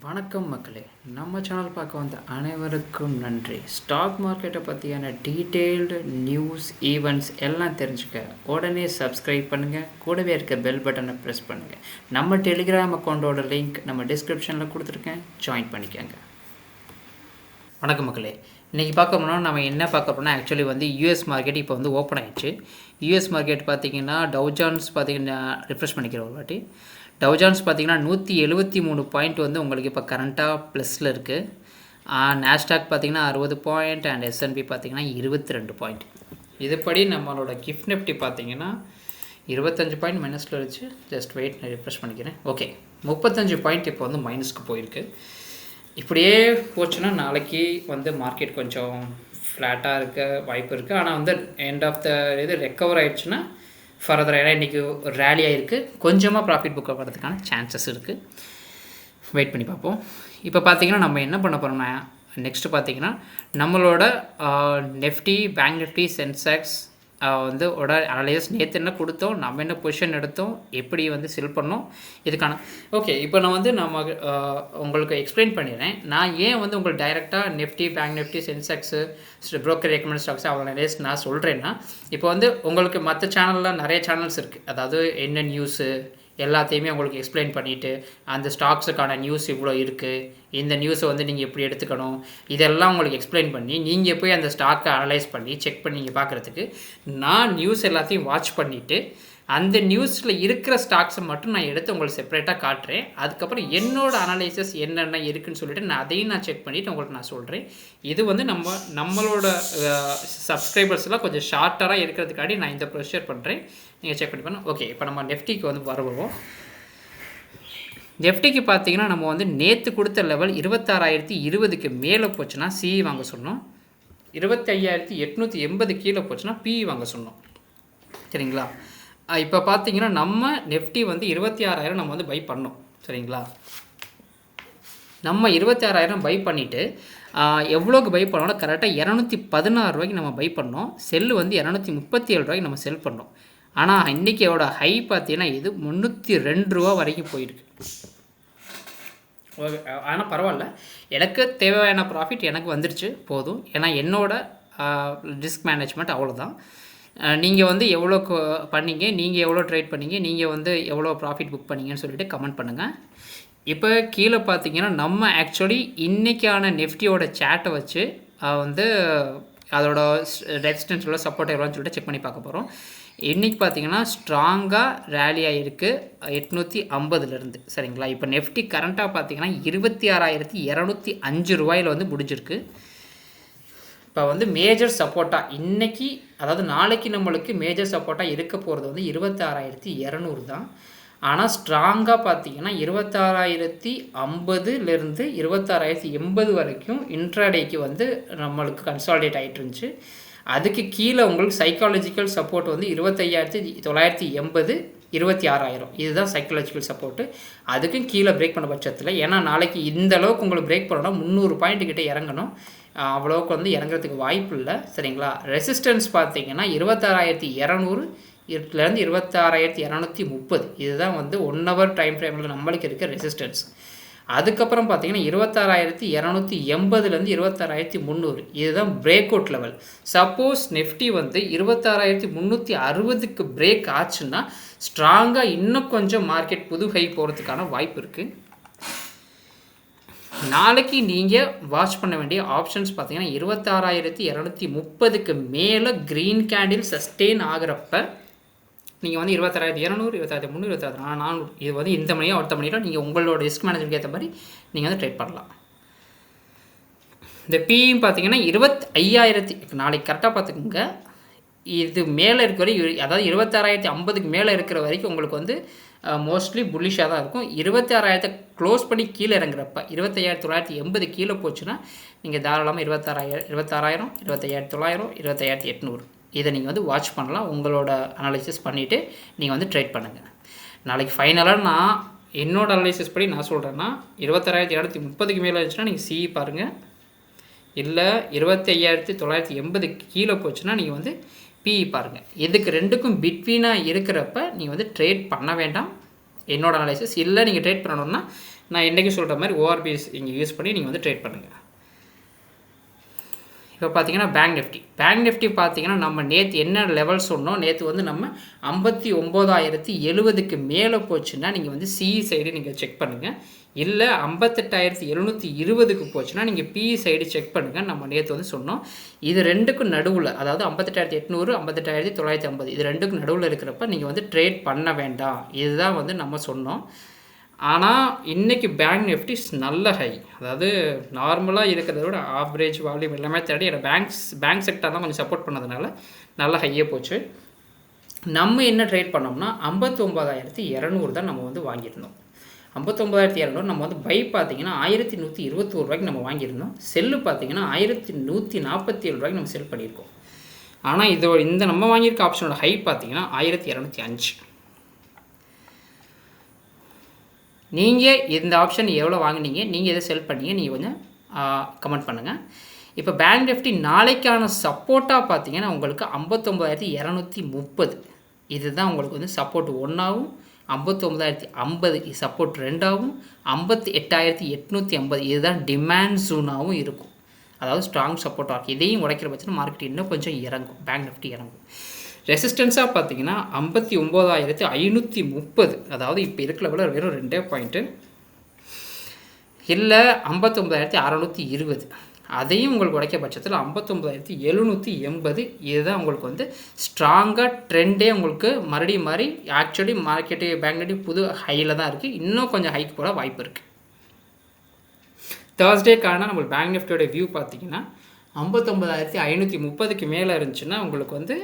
வணக்கம் மக்களே, நம்ம சேனல் பார்க்க வந்த அனைவருக்கும் நன்றி. ஸ்டாக் மார்க்கெட்டை பற்றியான டீட்டெயில்டு நியூஸ் ஈவெண்ட்ஸ் எல்லாம் தெரிஞ்சுக்க உடனே சப்ஸ்கிரைப் பண்ணுங்கள். கூடவே இருக்க பெல் பட்டனை ப்ரெஸ் பண்ணுங்கள். நம்ம டெலிகிராம் அக்கௌண்ட்டோட லிங்க் நம்ம டிஸ்கிரிப்ஷனில் கொடுத்துருக்கேன், ஜாயின் பண்ணிக்கோங்க. வணக்கம் மக்களே, இன்றைக்கி பார்க்க போனால் நம்ம என்ன பார்க்க போனால் ஆக்சுவலி வந்து யூஎஸ் மார்க்கெட் இப்போ வந்து ஓப்பன் ஆகிடுச்சு. யூஎஸ் மார்க்கெட் பார்த்திங்கன்னா டவுஜான்ஸ் பார்த்திங்கன்னா ரிஃப்ரெஷ் பண்ணிக்கிற ஒரு வாட்டி டவுஜான்ஸ் பார்த்திங்கன்னா 173 பாயிண்ட் வந்து உங்களுக்கு இப்போ கரண்ட்டாக ப்ளஸில் இருக்குது. நாஸ்டாக் பார்த்திங்கன்னா 60 பாயிண்ட் அண்ட் எஸ்என்பி பார்த்திங்கன்னா 22 பாயிண்ட். இதுபடி நம்மளோட கிஃப்ட் நிஃப்டி பார்த்திங்கன்னா 25 பாயிண்ட் மைனஸில் இருந்துச்சு. ஜஸ்ட் வெயிட், நான் ரிஃப்ரெஷ் பண்ணிக்கிறேன். ஓகே, 35 பாயிண்ட் இப்போ வந்து மைனஸ்க்கு போயிருக்கு. இப்படியே போச்சுன்னா நாளைக்கு வந்து மார்க்கெட் கொஞ்சம் ஃப்ளாட்டாக இருக்க வாய்ப்பு இருக்குது. ஆனால் வந்து எண்ட் ஆஃப் த இது ரெக்கவர் ஆகிடுச்சுன்னா ஃபர்தர், ஏன்னா இன்றைக்கி ஒரு ரேலி ஆகிருக்கு, கொஞ்சமாக ப்ராஃபிட் புக் பண்ணுறதுக்கான சான்சஸ் இருக்குது. வெயிட் பண்ணி பார்ப்போம். இப்போ பார்த்திங்கன்னா நம்ம என்ன பண்ண போகிறோம்னா, நெக்ஸ்ட்டு பார்த்திங்கன்னா நம்மளோட நெஃப்டி, பேங்க் நிஃப்டி, சென்செக்ஸ் வந்து அனலைஸ் நேற்று என்ன கொடுத்தோம், நம்ம என்ன பொசிஷன் எடுத்தோம், எப்படி வந்து செல் பண்ணோம் இதுக்கான. ஓகே, இப்போ நான் வந்து உங்களுக்கு எக்ஸ்பிளைன் பண்ணிடுறேன். நான் ஏன் வந்து உங்களுக்கு டைரெக்டாக Nifty, bank Nifty, Sensex, broker recommend stocks அவ்வளோ அனலைஸ் நான் சொல்கிறேன்னா, இப்போ வந்து உங்களுக்கு மற்ற சேனலில் நிறைய சேனல்ஸ் இருக்குது. அதாவது என்ன நியூஸு எல்லாத்தையுமே உங்களுக்கு எக்ஸ்பிளைன் பண்ணிவிட்டு, அந்த ஸ்டாக்ஸுக்கான நியூஸ் இவ்வளோ இருக்குது, இந்த நியூஸை வந்து நீங்கள் எப்படி எடுத்துக்கணும், இதெல்லாம் உங்களுக்கு எக்ஸ்பிளைன் பண்ணி நீங்கள் போய் அந்த ஸ்டாக்கை அனலைஸ் பண்ணி செக் பண்ணி நீங்கள் பார்க்குறதுக்கு நான் நியூஸ் எல்லாத்தையும் வாட்ச் பண்ணிவிட்டு அந்த நியூஸில் இருக்கிற ஸ்டாக்ஸை மட்டும் நான் எடுத்து உங்களுக்கு செப்பரேட்டாக காட்டுறேன். அதுக்கப்புறம் என்னோடய அனலைசஸ் என்னென்ன இருக்குதுன்னு சொல்லிவிட்டு அதையும் நான் செக் பண்ணிவிட்டு உங்களுக்கு நான் சொல்கிறேன். இது வந்து நம்மளோட சப்ஸ்கிரைபர்ஸ்லாம் கொஞ்சம் ஷார்ட்டராக இருக்கிறதுக்காண்டி நான் இந்த ப்ரொசீஜர் பண்ணுறேன். நீங்கள் செக் பண்ணி பண்ணணும். ஓகே, இப்போ நம்ம நெஃப்டிக்கு வந்து வருவோம். நெஃப்டிக்கு பார்த்தீங்கன்னா நம்ம வந்து நேற்று கொடுத்த லெவல் 26,020க்கு மேலே போச்சுன்னா சிஇ வாங்க சொன்னோம். 25,880 கீழே போச்சுன்னா பிஇ வாங்க சொன்னோம். சரிங்களா? இப்போ பார்த்தீங்கன்னா நம்ம நெஃப்டி வந்து 26,000 நம்ம வந்து பை பண்ணோம். சரிங்களா? நம்ம 26,000 பை பண்ணிவிட்டு எவ்வளோக்கு பை பண்ணோம்னா கரெக்டாக 216 ரூபாய்க்கு நம்ம பை பண்ணோம். செல்லு வந்து 237 ரூபாய்க்கு நம்ம செல் பண்ணோம். ஆனால் இன்றைக்கியோட ஹை பார்த்தீங்கன்னா இது 302 ரூபா வரைக்கும் போயிருக்கு. ஆனால் பரவாயில்ல, எனக்கு தேவையான ப்ராஃபிட் எனக்கு வந்துருச்சு, போதும். ஏன்னா என்னோடய ரிஸ்க் மேனேஜ்மெண்ட் அவ்வளோதான். நீங்கள் வந்து எவ்வளோ பண்ணீங்க, நீங்கள் எவ்வளோ ட்ரேட் பண்ணீங்க, நீங்கள் வந்து எவ்வளோ ப்ராஃபிட் புக் பண்ணீங்கன்னு சொல்லிட்டு கமெண்ட் பண்ணுங்கள். இப்போ கீழே பார்த்தீங்கன்னா நம்ம ஆக்சுவலி இன்றைக்கான நெஃப்டியோட சேட்டை வச்சு வந்து அதோட ரெசிஸ்டன்ஸோட சப்போர்ட் எவ்வளோன்னு சொல்லிட்டு செக் பண்ணி பார்க்க போகிறோம். இன்றைக்கி பார்த்தீங்கன்னா ஸ்ட்ராங்காக ரேலி ஆகிருக்கு 850லேருந்து. சரிங்களா? இப்போ நெஃப்டி கரண்ட்டாக பார்த்தீங்கன்னா 26,205 ரூபாயில் வந்து முடிஞ்சிருக்கு. இப்போ வந்து மேஜர் சப்போர்ட்டாக இன்றைக்கி, அதாவது நாளைக்கு நம்மளுக்கு மேஜர் சப்போர்ட்டாக இருக்க போகிறது வந்து 26,200 தான். ஆனால் ஸ்ட்ராங்காக பார்த்தீங்கன்னா 26,050லேருந்து 26,080 வரைக்கும் இன்ட்ராடேக்கு வந்து நம்மளுக்கு கன்சாலிடேட் ஆகிட்டு இருந்துச்சு. அதுக்கு கீழே உங்களுக்கு சைக்காலஜிக்கல் சப்போர்ட் வந்து 25,980, 26,000 இதுதான் சைக்காலஜிக்கல் சப்போர்ட்டு. அதுக்கும் கீழே பிரேக் பண்ண பட்சத்தில், ஏன்னா நாளைக்கு இந்த அளவுக்கு உங்களுக்கு பிரேக் பண்ணணும் 300 பாயிண்ட் கிட்டே இறங்கணும். அவ்வளோவுக்கு வந்து இறங்குறதுக்கு வாய்ப்பு இல்லை. சரிங்களா? ரெசிஸ்டன்ஸ் பார்த்தீங்கன்னா 26,200 இதுலேருந்து 26,230 இதுதான் வந்து 1 ஹவர் டைம் ஃப்ரேமில் நம்மளுக்கு இருக்க ரெசிஸ்டன்ஸ். அதுக்கப்புறம் பார்த்தீங்கன்னா 26,280லேருந்து 26,300 இதுதான் break out level. Suppose Nifty வந்து 26,360க்கு பிரேக் ஆச்சுன்னா ஸ்ட்ராங்காக இன்னும் கொஞ்சம் மார்க்கெட் புது ஹை போகிறதுக்கான வாய்ப்பு இருக்குது. நாளைக்கு நீங்கள் வாட்ச் பண்ண வேண்டிய ஆப்ஷன்ஸ் பார்த்தீங்கன்னா 26,230க்கு மேலே க்ரீன் கேண்டில் சஸ்டெயின் ஆகிறப்ப நீங்கள் வந்து 26,200, 26,300, 26,400 இது வந்து இந்த மணியோ அடுத்த மணியோ நீங்கள் உங்களோட ரிஸ்க் மேனேஜ்மெண்ட் ஏற்ற மாதிரி நீங்கள் வந்து ட்ரேட் பண்ணலாம். இந்த பியும் பார்த்தீங்கன்னா 25,000 நாளைக்கு கரெக்டாக பார்த்துக்கோங்க. இது மேலே இருக்கிற வரை, அதாவது 26,050க்கு மேலே இருக்கிற வரைக்கும் உங்களுக்கு வந்து மோஸ்ட்லி புல்லிஷாக தான் இருக்கும். 26,000 க்ளோஸ் பண்ணி கீழே இறங்குறப்ப 25,980 கீழே போச்சுன்னா நீங்கள் தாராளமாக 26,000, 25,900, 25,800 இதை நீங்கள் வந்து வாட்ச் பண்ணலாம். உங்களோட அனாலிசிஸ் பண்ணிவிட்டு நீங்கள் வந்து ட்ரேட் பண்ணுங்கள். நாளைக்கு ஃபைனலாக நான் என்னோடய அனாலிசிஸ் படி நான் சொல்கிறேன்னா 26,230க்கு மேலே இருந்துச்சுன்னா நீங்கள் சிஇ பாருங்கள். இல்லை 25,980 கீழே போச்சுன்னா நீங்கள் வந்து பிஇ பாருங்கள். இதுக்கு ரெண்டுக்கும் பிட்வீனாக இருக்கிறப்ப நீங்கள் வந்து ட்ரேட் பண்ண வேண்டாம். என்னோடய அனாலிசிஸ் இல்லை, நீங்கள் ட்ரேட் பண்ணணுன்னா நான் இன்றைக்கி சொல்கிற மாதிரி ஓஆர்பிஎஸ் இங்கே யூஸ் பண்ணி நீங்கள் வந்து ட்ரேட் பண்ணுங்கள். இப்போ பார்த்தீங்கன்னா பேங்க் நிஃப்டி பார்த்தீங்கன்னா நம்ம நேற்று என்ன லெவல் சொன்னோம், நேற்று வந்து நம்ம 59,070க்கு மேலே போச்சுன்னா நீங்கள் வந்து சிஇ சைடு நீங்கள் செக் பண்ணுங்கள். இல்லை 58,720க்கு போச்சுன்னா நீங்கள் பிஇ சைடு செக் பண்ணுங்கள். நம்ம நேற்று வந்து சொன்னோம். இது ரெண்டுக்கும் நடுவில், அதாவது 58,800 58,950 இது ரெண்டுக்கும் நடுவில் இருக்கிறப்ப நீங்கள் வந்து ட்ரேட் பண்ண வேண்டாம். இதுதான் வந்து நம்ம சொன்னோம். ஆனால் இன்றைக்கி பேங்க் நிஃப்டி நல்ல ஹை, அதாவது நார்மலாக இருக்கிறத விட ஆவரேஜ் வால்யூம் எல்லாமே தேடி பேங்க் செக்டர் தான் கொஞ்சம் சப்போர்ட் பண்ணதுனால நல்ல ஹையே போச்சு. நம்ம என்ன ட்ரேட் பண்ணோம்னா 59,200 தான் நம்ம வந்து வாங்கியிருந்தோம். 59,200 நம்ம வந்து பை பார்த்தீங்கன்னா 1,121 ரூபாய்க்கு நம்ம வாங்கியிருந்தோம். செல்லு பார்த்தீங்கன்னா 1,147 ரூபாய்க்கு நம்ம செல் பண்ணியிருக்கோம். ஆனால் இந்த நம்ம வாங்கியிருக்க ஆப்ஷனோட ஹை பார்த்தீங்கன்னா 1,205. நீங்கள் இந்த ஆப்ஷன் எவ்வளோ வாங்கினீங்க, நீங்கள் எதை செல் பண்ணீங்க, நீங்கள் கொஞ்சம் கமெண்ட் பண்ணுங்கள். இப்போ பேங்க் நிஃப்டி நாளைக்கான சப்போர்ட்டாக பார்த்தீங்கன்னா உங்களுக்கு 59,230 இதுதான் உங்களுக்கு வந்து சப்போர்ட் 1ஆகவும், 59,050 சப்போர்ட் 2ஆகவும், 58,850 இதுதான் டிமாண்ட் ஜோனாகவும் இருக்கும். அதாவது ஸ்ட்ராங் சப்போர்ட்டாக இருக்குது. இதையும் உடைக்கிற பட்சத்தில் மார்க்கெட் இன்னும் கொஞ்சம் இறங்கும், பேங்க் நிஃப்டி இறங்கும். ரெசிஸ்டன்ஸாக பார்த்தீங்கன்னா 59,530 அதாவது இப்போ இருக்கிற விட வெறும் 2 பாயிண்ட்டு இல்லை 59,620 அதையும் உங்களுக்கு உடைக்க பட்சத்தில் 59,780 இதுதான் உங்களுக்கு வந்து ஸ்ட்ராங்காக ட்ரெண்டே உங்களுக்கு மறுபடியும் மாதிரி ஆக்சுவலி மார்க்கெட்டு பேங்க் நிஃப்டி புது ஹையில் தான் இருக்குது. இன்னும் கொஞ்சம் ஹைக்கு போட வாய்ப்பு இருக்குது. தேர்ஸ்டேக்கான நம்மளுக்கு பேங்க் நிஃப்டியோட வியூ பார்த்தீங்கன்னா 59,530க்கு மேலே இருந்துச்சுன்னா உங்களுக்கு வந்து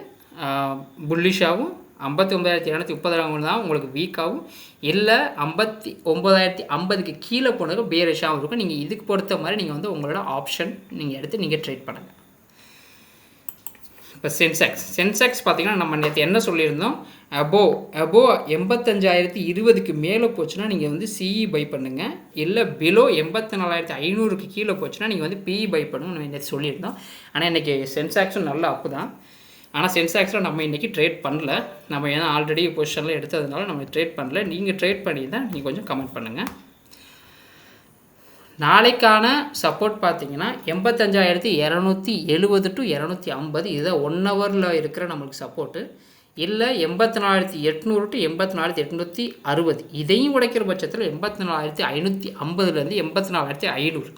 புல்லிஷாகவும், 59,230 தான் உங்களுக்கு வீக்காகவும், இல்லை 59,050க்கு கீழே போனதுக்கு பேரிஷாகவும் இருக்கும். நீங்கள் இதுக்கு பொறுத்த மாதிரி நீங்கள் வந்து உங்களோட ஆப்ஷன் நீங்கள் எடுத்து நீங்கள் ட்ரேட் பண்ணுங்கள். இப்போ சென்செக்ஸ் பார்த்தீங்கன்னா நம்ம நேற்று என்ன சொல்லியிருந்தோம், அபோவ் 85,020க்கு மேலே போச்சுன்னா நீங்கள் வந்து சிஇ பை பண்ணுங்கள். இல்லை பிலோ 84,500க்கு கீழே போச்சுன்னா நீங்கள் வந்து பிஇ பை பண்ணுங்க நேற்று சொல்லியிருந்தோம். ஆனால் இன்றைக்கி சென்செக்ஸும் நல்ல அப்பு தான். ஆனால் சென்செக்ஸில் நம்ம இன்றைக்கி ட்ரேட் பண்ணல. நம்ம ஏன்னா ஆல்ரெடி பொசிஷனில் எடுத்ததுனால நம்ம ட்ரேட் பண்ணல. நீங்கள் ட்ரேட் பண்ணி தான் நீங்கள் கொஞ்சம் கமெண்ட் பண்ணுங்கள். நாளைக்கான சப்போர்ட் பார்த்தீங்கன்னா 85,270 to 250 இதுதான் 1 ஹவரில் இருக்கிற நம்மளுக்கு சப்போர்ட்டு. இல்லை 84,800 to 84,860 இதையும் உடைக்கிற பட்சத்தில் 84,550லேருந்து 84,500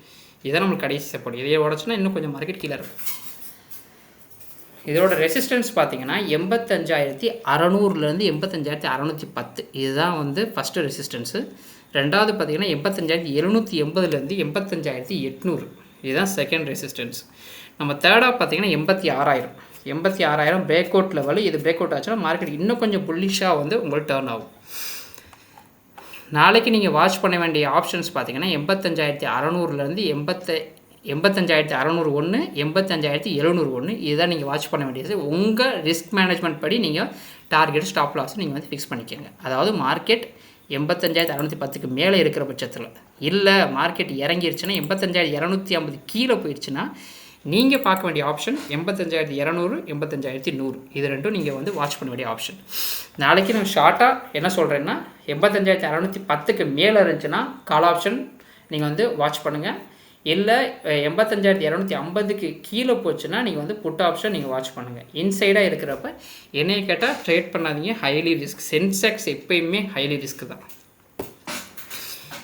இதான் நம்மளுக்கு கடைசி சப்போர்ட். இதையே உடச்சுன்னா இன்னும் கொஞ்சம் மார்க்கெட் கீழே இருக்கும். இதோட ரெசிஸ்டன்ஸ் பார்த்தீங்கன்னா 85,600லேருந்து 85,610 இதுதான் வந்து ஃபஸ்ட்டு ரெசிஸ்டன்ஸு. ரெண்டாவது பார்த்தீங்கன்னா 85,780லேருந்து 85,800 இதுதான் செகண்ட் ரெசிஸ்டன்ஸ். நம்ம தேர்டாக பார்த்தீங்கன்னா 86,000 பிரேக் அவுட் லெவலு. இது பிரேக் அவுட் ஆச்சுன்னா மார்க்கெட் இன்னும் கொஞ்சம் புல்லிஷாக வந்து உங்களுக்கு டர்ன் ஆகும். நாளைக்கு நீங்கள் வாட்ச் பண்ண வேண்டிய ஆப்ஷன்ஸ் பார்த்தீங்கன்னா 85,600லேருந்து 85,600 ஒன்று, 85,700 ஒன்று இதுதான் நீங்கள் வாட்ச் பண்ண வேண்டியது. உங்கள் ரிஸ்க் மேனேஜ்மெண்ட் படி நீங்கள் டார்கெட் ஸ்டாப் லாஸ் நீங்கள் வந்து ஃபிக்ஸ் பண்ணிக்கோங்க. அதாவது மார்க்கெட் 85,610க்கு மேலே இருக்கிற பட்சத்தில், இல்லை மார்க்கெட் இறங்கிருச்சுன்னா 85,250 கீழே போயிடுச்சுன்னா நீங்கள் பார்க்க வேண்டிய ஆப்ஷன் 85,200 85,100 இது ரெண்டும் நீங்கள் வந்து வாட்ச் பண்ண வேண்டிய ஆப்ஷன். நாளைக்கு நான் ஷார்ட்டாக என்ன சொல்கிறேன்னா 85,610க்கு மேலே இருந்துச்சுன்னா கால் ஆப்ஷன் நீங்கள் வந்து வாட்ச் பண்ணுங்கள். இல்லை 85,250க்கு கீழே போச்சுன்னா நீங்கள் வந்து புட் ஆப்ஷன் நீங்கள் வாட்ச் பண்ணுங்கள். இன்சைடாக இருக்கிறப்ப என்னைய கேட்டால் ட்ரேட் பண்ணாதீங்க, ஹைலி ரிஸ்க். சென்செக்ஸ் எப்பயுமே ஹைலி ரிஸ்க் தான்.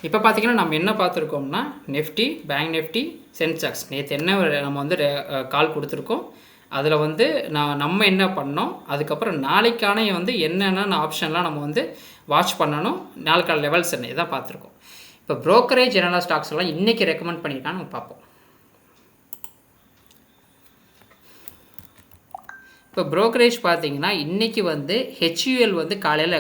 இப்போ பார்த்தீங்கன்னா நம்ம என்ன பார்த்துருக்கோம்னா நிஃப்டி, பேங்க் நிஃப்டி, சென்செக்ஸ் நேற்று என்ன நம்ம வந்து கால் கொடுத்துருக்கோம். அதில் வந்து நம்ம என்ன பண்ணோம், அதுக்கப்புறம் நாளைக்கான வந்து என்னென்ன ஆப்ஷன்லாம் நம்ம வந்து வாட்ச் பண்ணணும், நாளைக்கான லெவல்ஸ் என்ன இதான் பார்த்துருக்கோம். இப்போ ப்ரோக்கரேஜ் என்னென்ன ஸ்டாக்ஸ் எல்லாம் இன்றைக்கி ரெக்கமெண்ட் பண்ணியிருக்கான்னு நம்ம பார்ப்போம். இப்போ ப்ரோக்கரேஜ் பார்த்தீங்கன்னா இன்றைக்கி வந்து ஹெச்யூஎல் வந்து காலையில்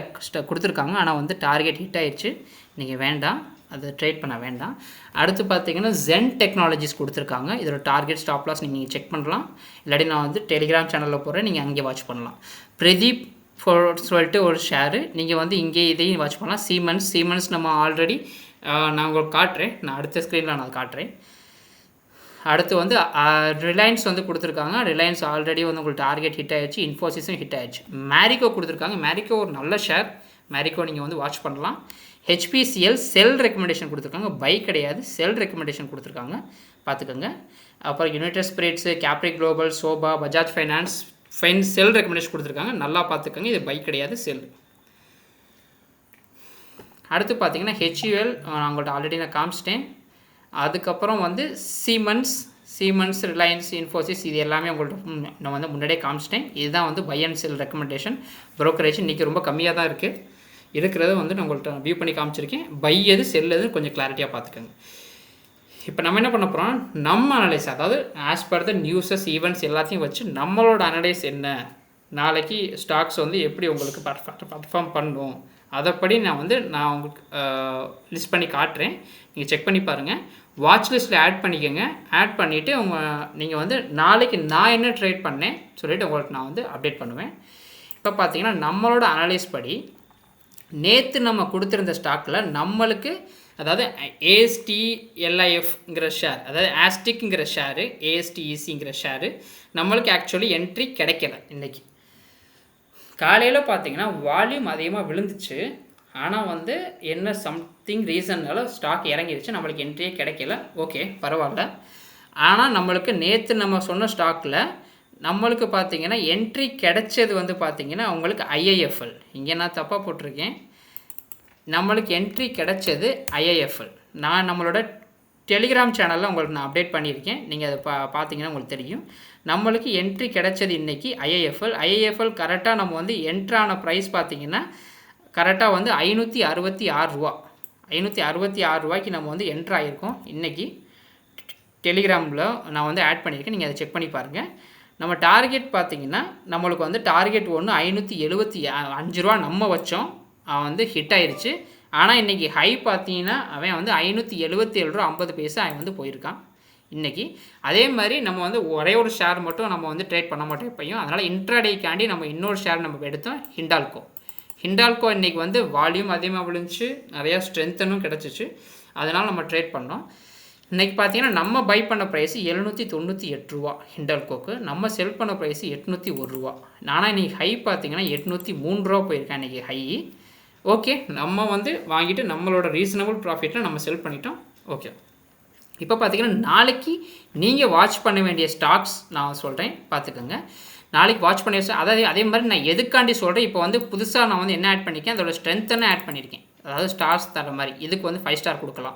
கொடுத்துருக்காங்க. ஆனால் வந்து டார்கெட் ஹிட் ஆயிடுச்சு. நீங்கள் வேண்டாம், அதை ட்ரேட் பண்ண வேண்டாம். அடுத்து பார்த்தீங்கன்னா ஜென் டெக்னாலஜிஸ் கொடுத்துருக்காங்க. இதோட டார்கெட் ஸ்டாப் லாஸ் நீங்கள் செக் பண்ணலாம். இல்லாட்டி நான் வந்து டெலிகிராம் சேனலில் போகிறேன், நீங்கள் அங்கே வாட்ச் பண்ணலாம். பிரதீப் சொல்லிட்டு ஒரு ஷேரு நீங்கள் வந்து இங்கே இதையும் வாட்ச் பண்ணலாம். சீமன்ஸ் நம்ம ஆல்ரெடி நான் உங்களுக்கு காட்டுறேன், நான் அடுத்த ஸ்க்ரீனில் நான் காட்டுறேன். அடுத்து வந்து ரிலையன்ஸ் வந்து கொடுத்துருக்காங்க. ரிலையன்ஸ் ஆல்ரெடி வந்து உங்களுக்கு டார்கெட் ஹிட் ஆகிடுச்சு. இன்ஃபோசிஸும் ஹிட் ஆகிடுச்சு. மேரிகோ கொடுத்துருக்காங்க. மேரிகோ ஒரு நல்ல ஷேர். மேரிகோ நீங்கள் வந்து வாட்ச் பண்ணலாம். ஹெச்பிசிஎல் செல் ரெக்கமெண்டேஷன் கொடுத்துருக்காங்க, பை கிடையாது, செல் ரெக்கமெண்டேஷன் கொடுத்துருக்காங்க, பார்த்துக்கோங்க. அப்புறம் United Spirits, Capri Global, Sobha, Bajaj finance sell recommendation கொடுத்துருக்காங்க, நல்லா பார்த்துக்கோங்க. இது பை கிடையாது, செல். அடுத்து பார்த்தீங்கன்னா ஹெச்யூஎல் நான் உங்கள்கிட்ட ஆல்ரெடி நான் காமிச்சிட்டேன். அதுக்கப்புறம் வந்து சீமன்ஸ், ரிலையன்ஸ், இன்ஃபோசிஸ், இது எல்லாமே உங்கள்கிட்ட நான் வந்து முன்னாடியே காமிச்சிட்டேன். இதுதான் வந்து buy and sell recommendation. Brokerage இன்றைக்கி ரொம்ப கம்மியாக தான் இருக்கிறத வந்து நான் உங்கள்கிட்ட வியூ பண்ணி காமிச்சிருக்கேன். பை எது செல் எது கொஞ்சம் கிளாரிட்டியாக பார்த்துக்கோங்க. இப்போ நம்ம என்ன பண்ண போகிறோம், நம்ம அனலைஸ், அதாவது as per the newses, events எல்லாத்தையும் வச்சு நம்மளோட அனலைஸ் என்ன, நாளைக்கு ஸ்டாக்ஸ் வந்து எப்படி உங்களுக்கு பர்ஃபார்ம் பண்ணும், அதைப்படி நான் உங்களுக்கு லிஸ்ட் பண்ணி காட்டுறேன். நீங்கள் செக் பண்ணி பாருங்கள். வாட்ச் லிஸ்ட்டில் ஆட் பண்ணிக்கோங்க. ஆட் பண்ணிவிட்டு நீங்கள் வந்து நாளைக்கு நான் என்ன ட்ரேட் பண்ணேன் சொல்லிவிட்டு உங்களுக்கு நான் வந்து அப்டேட் பண்ணுவேன். இப்போ பார்த்தீங்கன்னா நம்மளோட அனலைஸ் படி நேற்று நம்ம கொடுத்துருந்த ஸ்டாக்கில் நம்மளுக்கு, அதாவது ASTLIFங்கிற ஷேர், அதாவது ஆஸ்டிக்ங்கிற ஷேரு, ASTECங்கிற ஷேரு நம்மளுக்கு ஆக்சுவலி என்ட்ரி கிடைக்கல. இன்றைக்கி காலையில் பார்த்தீங்கன்னா வால்யூம் அதிகமாக விழுந்துச்சு. ஆனால் வந்து என்ன சம்திங் ரீசன்னால ஸ்டாக் இறங்கிடுச்சு, நம்மளுக்கு என்ட்ரியே கிடைக்கல. ஓகே, பரவாயில்ல. ஆனால் நம்மளுக்கு நேற்று நம்ம சொன்ன ஸ்டாக்கில் நம்மளுக்கு பார்த்தீங்கன்னா என்ட்ரி கிடைச்சது வந்து பார்த்தீங்கன்னா உங்களுக்கு IIFL. இங்கே நான் தப்பாக போட்டிருக்கேன். நம்மளுக்கு என்ட்ரி கிடைச்சது IIFL. நான் நம்மளோட டெலிகிராம் சேனலில் உங்களுக்கு நான் அப்டேட் பண்ணியிருக்கேன். நீங்கள் அதை பார்த்தீங்கன்னா உங்களுக்கு தெரியும். நம்மளுக்கு என்ட்ரி கிடைச்சது இன்றைக்கி IIFL கரெக்டாக நம்ம வந்து என்ட்ரான ப்ரைஸ் பார்த்தீங்கன்னா கரெக்டாக வந்து 566 ரூபா. 566 ரூபாய்க்கு நம்ம வந்து என்ட்ரு ஆகிருக்கோம். இன்றைக்கி டெலிகிராமில் நான் வந்து ஆட் பண்ணியிருக்கேன். நீங்கள் அதை செக் பண்ணி பாருங்கள். நம்ம டார்கெட் பார்த்திங்கன்னா நம்மளுக்கு வந்து டார்கெட் 575 ரூபா நம்ம வச்சோம், அவன் வந்து ஹிட் ஆயிடுச்சு. ஆனால் இன்றைக்கி ஹை பார்த்தீங்கன்னா அவன் வந்து 577 ரூபா 50 பைசா அவன் வந்து போயிருக்கான் இன்றைக்கி. அதே மாதிரி நம்ம வந்து ஒரே ஒரு ஷேர் மட்டும் நம்ம வந்து ட்ரேட் பண்ண மாட்டோம் எப்பையும். அதனால் இன்ட்ராடேக்காண்டி நம்ம இன்னொரு ஷேர் நம்ம எடுத்தோம், ஹிண்டால்கோ இன்றைக்கி வந்து வால்யூம் அதிகமாக விழுந்துச்சு, நிறையா ஸ்ட்ரென்த்தனும் கிடச்சிச்சு. அதனால் நம்ம ட்ரேட் பண்ணோம். இன்றைக்கி பார்த்தீங்கன்னா நம்ம பை பண்ண ப்ரைஸ் 798 ரூபா ஹிண்டால்கோக்கு, நம்ம செல் பண்ண ப்ரைஸ் 801 ரூபா. ஆனால் இன்றைக்கி ஹை பார்த்தீங்கன்னா 803 ரூபா போயிருக்கேன் இன்றைக்கி ஹை. ஓகே, நம்ம வந்து வாங்கிட்டு நம்மளோட ரீசனபிள் ப்ராஃபிட்டில் நம்ம செல் பண்ணிட்டோம். ஓகே, இப்போ பார்த்தீங்கன்னா நாளைக்கு நீங்கள் வாட்ச் பண்ண வேண்டிய ஸ்டாக்ஸ் நான் சொல்கிறேன், பார்த்துக்கோங்க. நாளைக்கு வாட்ச் பண்ணி அதாவது அதே மாதிரி நான் எதுக்காண்டி சொல்கிறேன், இப்போ வந்து புதுசாக நான் வந்து என்ன ஆட் பண்ணியிருக்கேன், அதோட ஸ்ட்ரென்த்தனை ஆட் பண்ணியிருக்கேன். அதாவது ஸ்டார்ஸ் தர மாதிரி இதுக்கு வந்து 5 ஸ்டார் கொடுக்கலாம்.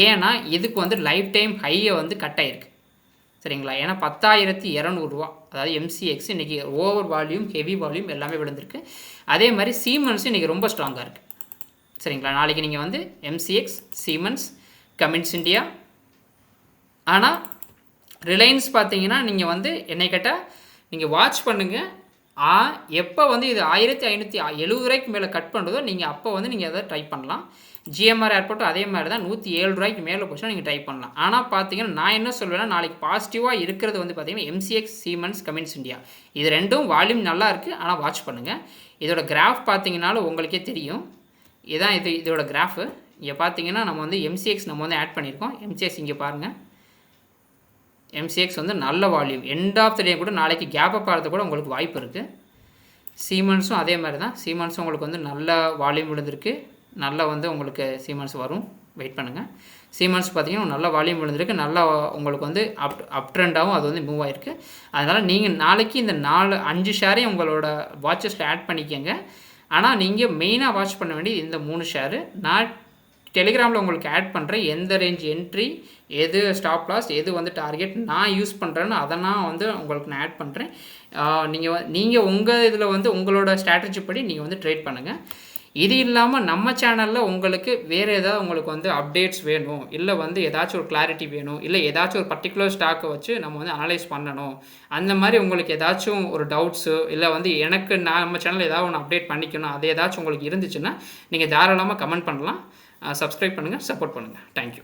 ஏன்னா இதுக்கு வந்து லைஃப் டைம் ஹையை வந்து கட் ஆகிருக்கு, சரிங்களா. ஏன்னா 10,200 ரூபா, அதாவது MCX இன்றைக்கி ஓவர் வால்யூம், ஹெவி வால்யூம் எல்லாமே விழுந்திருக்கு. அதே மாதிரி சீமென்ஸும் இன்றைக்கி ரொம்ப ஸ்ட்ராங்காக இருக்குது, சரிங்களா. நாளைக்கு நீங்கள் வந்து MCX, சீமென்ஸ், கமின்ஸ் இந்தியா. ஆனால் ரிலையன்ஸ் பார்த்தீங்கன்னா நீங்கள் வந்து என்னை கேட்டால் நீங்கள் வாட்ச் பண்ணுங்கள். எப்போ வந்து இது 1570 ரூபாய்க்கு மேலே கட் பண்ணுறதோ நீங்கள் அப்போ வந்து நீங்கள் அதை ட்ரை பண்ணலாம். GMR ஏர்போர்ட்டும் அதே மாதிரி தான் 107 ரூபாய்க்கு மேலே போச்சுன்னா நீங்கள் ட்ரை பண்ணலாம். ஆனால் பார்த்தீங்கன்னா நான் என்ன சொல்வேன்னா, நாளைக்கு பாசிட்டிவாக இருக்கிறது வந்து பார்த்தீங்கன்னா MCX, சீமென்ஸ், கமின்ஸ் இந்தியா, இது ரெண்டும் வால்யூம் நல்லா இருக்குது. ஆனால் வாட்ச் பண்ணுங்கள். இதோட கிராஃப் பார்த்தீங்கன்னாலும் உங்களுக்கே தெரியும். இதுதான் இதோட கிராஃபு. இங்கே பார்த்தீங்கன்னா நம்ம வந்து MCX நம்ம வந்து ஆட் பண்ணியிருக்கோம். MCX இங்கே பாருங்கள், MCX வந்து நல்ல வால்யூம், எண்ட் ஆஃப் த டே கூட நாளைக்கு கேப் அப் ஆகிறது கூட உங்களுக்கு வாய்ப்பு இருக்குது. சீமென்ஸும் அதே மாதிரி தான், சீமென்ஸும் உங்களுக்கு வந்து நல்ல வால்யூம் விழுந்திருக்கு. நல்லா வந்து உங்களுக்கு சீமென்ஸ் வரும், வெயிட் பண்ணுங்கள். சீமென்ஸ் பார்த்தீங்கன்னா நல்ல வால்யூம் விழுந்திருக்கு, நல்லா உங்களுக்கு வந்து அப் ட்ரெண்டாகவும் அது வந்து மூவ் ஆகிருக்கு. அதனால் நீங்கள் நாளைக்கு இந்த 5 ஷேரையும் உங்களோட வாட்சஸில் ஆட் பண்ணிக்கோங்க. ஆனால் நீங்கள் மெயினாக வாட்ச் பண்ண வேண்டியது இந்த 3 ஷேரு. நான் டெலிகிராமில் உங்களுக்கு ஆட் பண்ணுறேன், எந்த ரேஞ்ச் என்ட்ரி, எது ஸ்டாப் லாஸ், எது வந்து டார்கெட் நான் யூஸ் பண்ணுறேன்னு அதெல்லாம் வந்து உங்களுக்கு நான் ஆட் பண்ணுறேன். நீங்கள் உங்கள் இதில் வந்து உங்களோட ஸ்ட்ராட்டஜி படி நீங்கள் வந்து ட்ரேட் பண்ணுங்கள். இது இல்லாமல் நம்ம சேனலில் உங்களுக்கு வேறு ஏதாவது உங்களுக்கு வந்து அப்டேட்ஸ் வேணும், இல்லை வந்து ஏதாச்சும் ஒரு கிளாரிட்டி வேணும், இல்லை ஏதாச்சும் ஒரு பர்டிகுலர் ஸ்டாக்கை வச்சு நம்ம வந்து அனலைஸ் பண்ணணும், அந்த மாதிரி உங்களுக்கு ஏதாச்சும் ஒரு டவுட்ஸு, இல்லை வந்து எனக்கு நம்ம சேனலில் ஏதாவது ஒன்று அப்டேட் பண்ணிக்கணும், அது ஏதாச்சும் உங்களுக்கு இருந்துச்சுன்னா நீங்கள் தாராளமாக கமெண்ட் பண்ணலாம். சப்ஸ்கிரைப் பண்ணுங்கள், சப்போர்ட் பண்ணுங்கள். தேங்க்யூ.